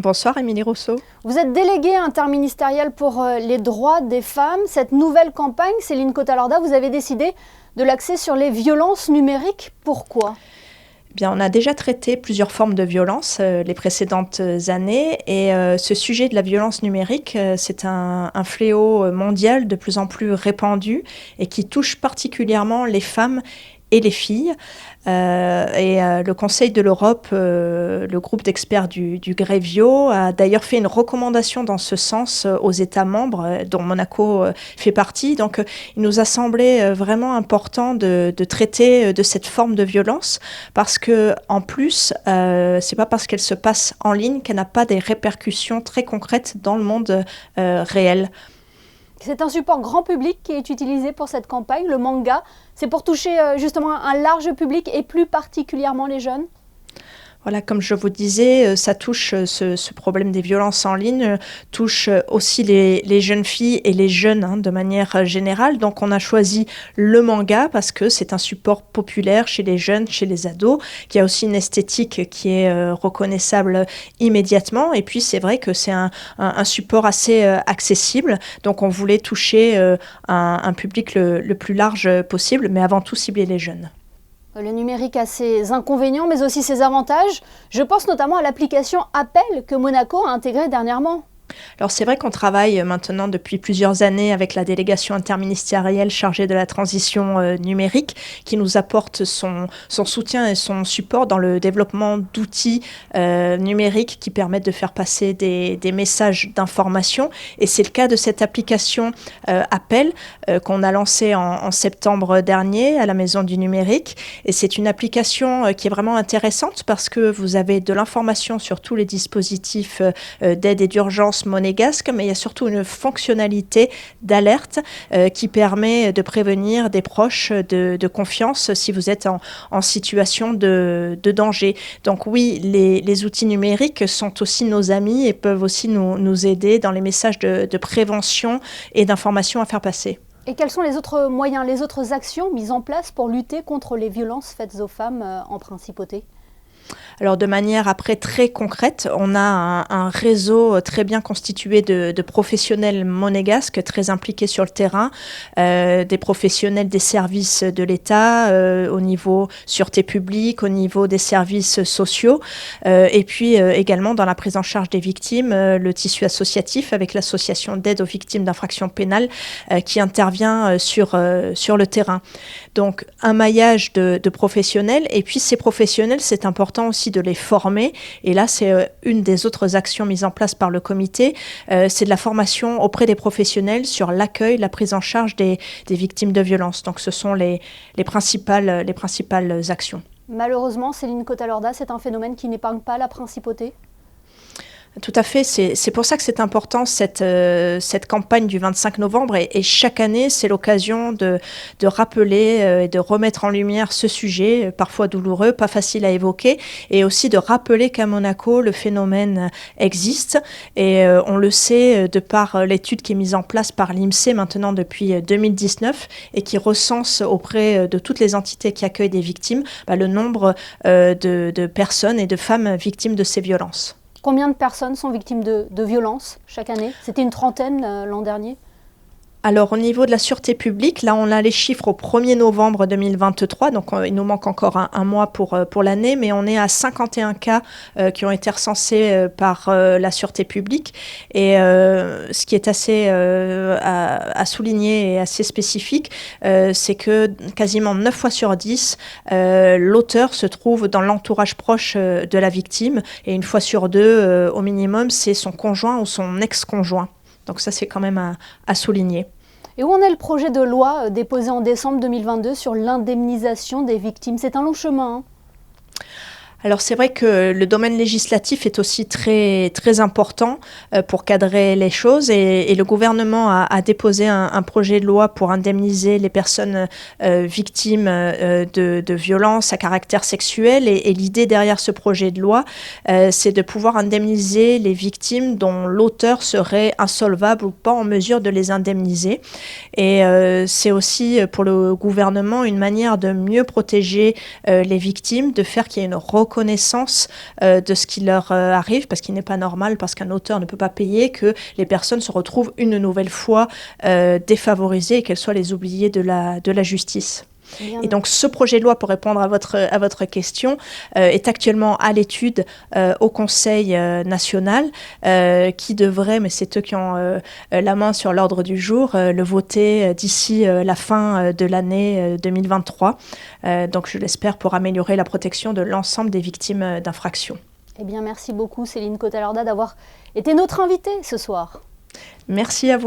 Bonsoir Émilie Rousseau. Vous êtes déléguée interministérielle pour les droits des femmes. Cette nouvelle campagne, Céline Cota-Lorda, vous avez décidé de l'axer sur les violences numériques. Pourquoi ? Bien, on a déjà traité plusieurs formes de violence les précédentes années et ce sujet de la violence numérique, c'est un fléau mondial de plus en plus répandu et qui touche particulièrement les femmes et les filles. Le Conseil de l'Europe, le groupe d'experts du Grevio, a d'ailleurs fait une recommandation dans ce sens aux États membres, dont Monaco fait partie. Donc, il nous a semblé vraiment important de traiter de cette forme de violence parce que, en plus, c'est pas parce qu'elle se passe en ligne qu'elle n'a pas des répercussions très concrètes dans le monde réel. C'est un support grand public qui est utilisé pour cette campagne, le manga. C'est pour toucher justement un large public et plus particulièrement les jeunes. Voilà, comme je vous disais, ça touche ce problème des violences en ligne, touche aussi les jeunes filles et les jeunes de manière générale. Donc on a choisi le manga parce que c'est un support populaire chez les jeunes, chez les ados, qui a aussi une esthétique qui est reconnaissable immédiatement. Et puis c'est vrai que c'est un support assez accessible. Donc on voulait toucher un public le plus large possible, mais avant tout cibler les jeunes. Le numérique a ses inconvénients, mais aussi ses avantages. Je pense notamment à l'application Appel que Monaco a intégrée dernièrement. Alors c'est vrai qu'on travaille maintenant depuis plusieurs années avec la délégation interministérielle chargée de la transition numérique qui nous apporte son soutien et son support dans le développement d'outils numériques qui permettent de faire passer des messages d'information. Et c'est le cas de cette application Appel qu'on a lancée en septembre dernier à la Maison du Numérique. Et c'est une application qui est vraiment intéressante parce que vous avez de l'information sur tous les dispositifs d'aide et d'urgence monégasque, mais il y a surtout une fonctionnalité d'alerte qui permet de prévenir des proches de confiance si vous êtes en situation de danger. Donc oui, les outils numériques sont aussi nos amis et peuvent aussi nous aider dans les messages de prévention et d'information à faire passer. Et quels sont les autres moyens, les autres actions mises en place pour lutter contre les violences faites aux femmes en principauté ? Alors de manière après très concrète, on a un réseau très bien constitué de professionnels monégasques très impliqués sur le terrain, des professionnels des services de l'État au niveau sûreté publique, au niveau des services sociaux, et puis également dans la prise en charge des victimes, le tissu associatif avec l'association d'aide aux victimes d'infractions pénales qui intervient sur le terrain. Donc un maillage de professionnels et puis ces professionnels, c'est important aussi de les former. Et là, c'est une des autres actions mises en place par le comité. C'est de la formation auprès des professionnels sur l'accueil, la prise en charge des victimes de violences. Donc, ce sont les principales actions. Malheureusement, Céline Cota-Lorda, c'est un phénomène qui n'épargne pas la principauté. Tout à fait, c'est pour ça que c'est important cette campagne du 25 novembre et chaque année c'est l'occasion de rappeler et de remettre en lumière ce sujet, parfois douloureux, pas facile à évoquer, et aussi de rappeler qu'à Monaco le phénomène existe et on le sait de par l'étude qui est mise en place par l'INSEE maintenant depuis 2019 et qui recense auprès de toutes les entités qui accueillent des victimes le nombre de personnes et de femmes victimes de ces violences. Combien de personnes sont victimes de violences chaque année ? C'était une trentaine l'an dernier. Alors, au niveau de la sûreté publique, là, on a les chiffres au 1er novembre 2023, donc il nous manque encore un mois pour l'année, mais on est à 51 cas qui ont été recensés par la sûreté publique. Et ce qui est assez à souligner et assez spécifique, c'est que quasiment 9 fois sur 10, l'auteur se trouve dans l'entourage proche de la victime, et une fois sur deux, au minimum, c'est son conjoint ou son ex-conjoint. Donc ça, c'est quand même à souligner. Et où en est le projet de loi déposé en décembre 2022 sur l'indemnisation des victimes ? C'est un long chemin, hein. Alors c'est vrai que le domaine législatif est aussi très, très important pour cadrer les choses et le gouvernement a déposé un projet de loi pour indemniser les personnes victimes de violences à caractère sexuel et l'idée derrière ce projet de loi, c'est de pouvoir indemniser les victimes dont l'auteur serait insolvable ou pas en mesure de les indemniser. Et c'est aussi pour le gouvernement une manière de mieux protéger les victimes, de faire qu'il y ait une reconnaissance reconnaissance de ce qui leur arrive, parce qu'il n'est pas normal, parce qu'un auteur ne peut pas payer, que les personnes se retrouvent une nouvelle fois défavorisées et qu'elles soient les oubliées de la justice. Et donc ce projet de loi, pour répondre à votre question, est actuellement à l'étude au Conseil national qui devrait, mais c'est eux qui ont la main sur l'ordre du jour, le voter d'ici la fin de l'année 2023. Donc je l'espère pour améliorer la protection de l'ensemble des victimes d'infractions. Eh bien merci beaucoup Céline Cota-Lorda d'avoir été notre invitée ce soir. Merci à vous.